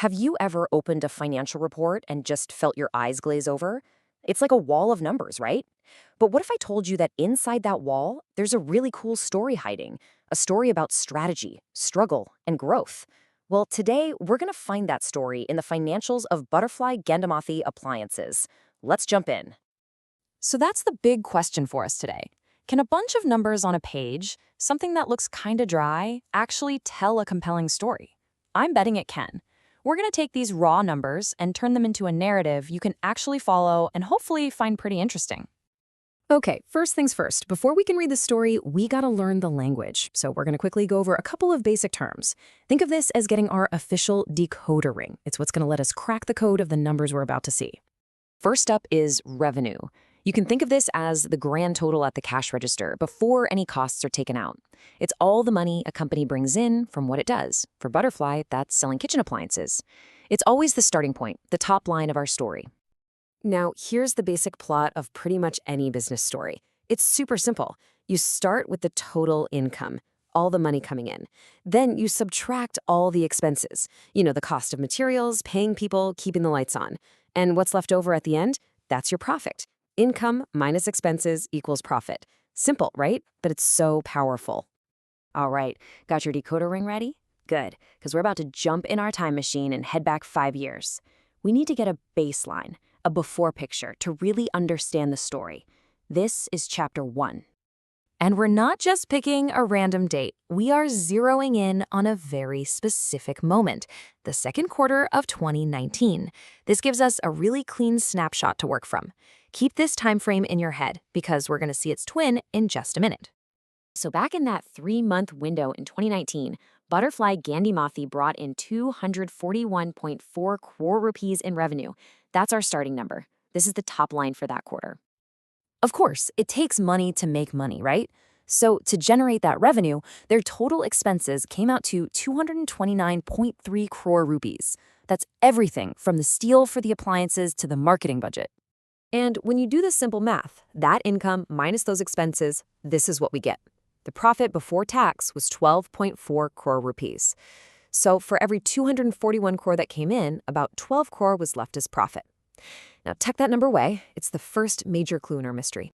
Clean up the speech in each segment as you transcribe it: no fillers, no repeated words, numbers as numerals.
Have you ever opened a financial report and just felt your eyes glaze over? It's like a wall of numbers, right? But what if I told you that inside that wall, there's a really cool story hiding, a story about strategy, struggle, and growth? Well, today we're going to find that story in the financials of Butterfly Gandhimathi Appliances. Let's jump in. So that's the big question for us today. Can a bunch of numbers on a page, something that looks kind of dry, actually tell a compelling story? I'm betting it can. We're going to take these raw numbers and turn them into a narrative you can actually follow and hopefully find pretty interesting. Okay, first things first. Before we can read the story, we gotta learn the language. So we're gonna quickly go over a couple of basic terms. Think of this as getting our official decoder ring. It's what's gonna let us crack the code of the numbers we're about to see. First up is revenue. You can think of this as the grand total at the cash register before any costs are taken out. It's all the money a company brings in from what it does. For Butterfly, that's selling kitchen appliances. It's always the starting point, the top line of our story. Now, here's the basic plot of pretty much any business story. It's super simple. You start with the total income, all the money coming in. Then you subtract all the expenses. The cost of materials, paying people, keeping the lights on. And what's left over at the end? That's your profit. Income minus expenses equals profit. Simple, right? But it's so powerful. All right, got your decoder ring ready? Good, because we're about to jump in our time machine and head back 5 years. We need to get a baseline, a before picture, to really understand the story. This is chapter 1. And we're not just picking a random date. We are zeroing in on a very specific moment, the second quarter of 2019. This gives us a really clean snapshot to work from. Keep this time frame in your head because we're going to see its twin in just a minute. So back in that 3-month window in 2019, Butterfly Gandhimathi brought in 241.4 crore rupees in revenue. That's our starting number. This is the top line for that quarter. Of course, it takes money to make money, right? So to generate that revenue, their total expenses came out to 229.3 crore rupees. That's everything from the steel for the appliances to the marketing budget. And when you do the simple math, that income minus those expenses, this is what we get. The profit before tax was 12.4 crore rupees. So for every 241 crore that came in, about 12 crore was left as profit. Now tuck that number away. It's the first major clue in our mystery.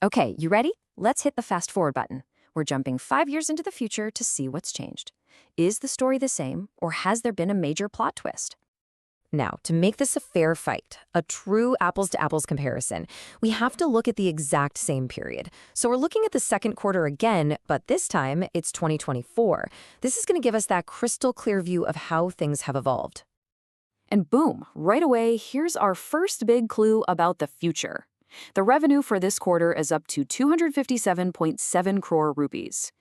Okay, you ready? Let's hit the fast forward button. We're jumping 5 years into the future to see what's changed. Is the story the same, or has there been a major plot twist? Now, to make this a fair fight, a true apples-to-apples comparison, we have to look at the exact same period. So we're looking at the second quarter again, but this time it's 2024. This is going to give us that crystal clear view of how things have evolved. And boom, right away, here's our first big clue about the future. The revenue for this quarter is up to 257.7 crore rupees.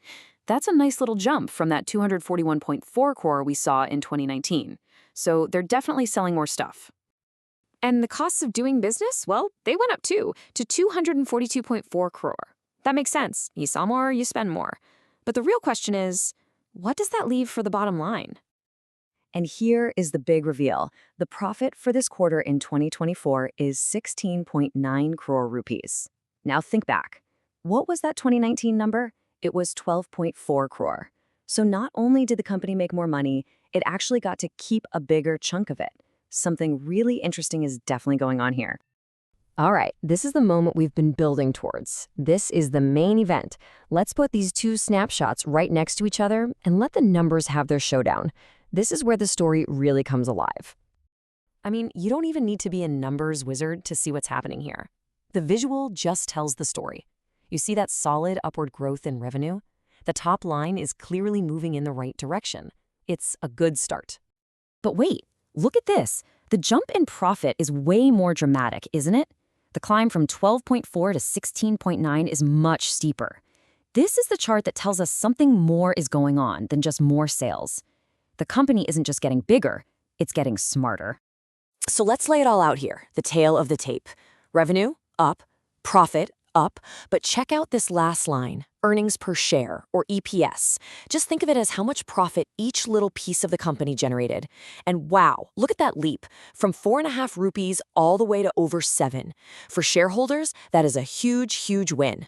That's a nice little jump from that 241.4 crore we saw in 2019. So they're definitely selling more stuff. And the costs of doing business, well, they went up too, to 242.4 crore. That makes sense. You sell more, you spend more. But the real question is, what does that leave for the bottom line? And here is the big reveal. The profit for this quarter in 2024 is 16.9 crore rupees. Now think back. What was that 2019 number? It was 12.4 crore. So not only did the company make more money, it actually got to keep a bigger chunk of it. Something really interesting is definitely going on here. All right, this is the moment we've been building towards. This is the main event. Let's put these two snapshots right next to each other and let the numbers have their showdown. This is where the story really comes alive. I mean, you don't even need to be a numbers wizard to see what's happening here. The visual just tells the story. You see that solid upward growth in revenue? The top line is clearly moving in the right direction. It's a good start. But wait, look at this. The jump in profit is way more dramatic, isn't it? The climb from 12.4 to 16.9 is much steeper. This is the chart that tells us something more is going on than just more sales. The company isn't just getting bigger, it's getting smarter. So let's lay it all out here, the tale of the tape. Revenue, up. Profit, up. But check out this last line, earnings per share, or EPS. Just think of it as how much profit each little piece of the company generated. And wow, look at that leap, from 4.5 rupees all the way to over 7. For shareholders, that is a huge, huge win.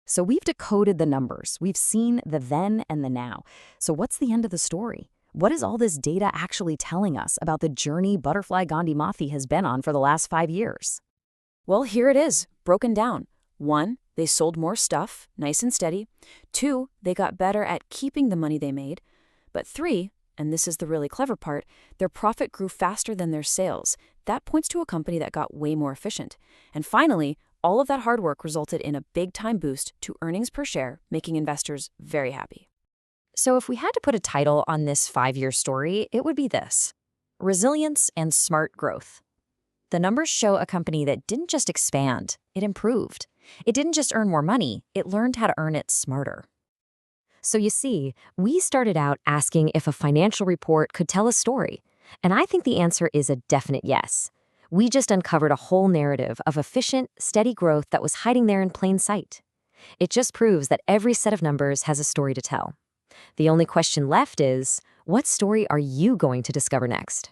So we've decoded the numbers. We've seen the then and the now. So what's the end of the story? what is all this data actually telling us about the journey Butterfly Gandhimathi has been on for the last 5 years? Well, here it is, broken down. 1, they sold more stuff, nice and steady. 2, they got better at keeping the money they made. But 3, and this is the really clever part, their profit grew faster than their sales. That points to a company that got way more efficient. And finally, all of that hard work resulted in a big-time boost to earnings per share, making investors very happy. So if we had to put a title on this 5-year story, it would be this: Resilience and Smart Growth. The numbers show a company that didn't just expand, it improved. It didn't just earn more money, it learned how to earn it smarter. So you see, we started out asking if a financial report could tell a story, and I think the answer is a definite yes. We just uncovered a whole narrative of efficient, steady growth that was hiding there in plain sight. It just proves that every set of numbers has a story to tell. The only question left is, what story are you going to discover next?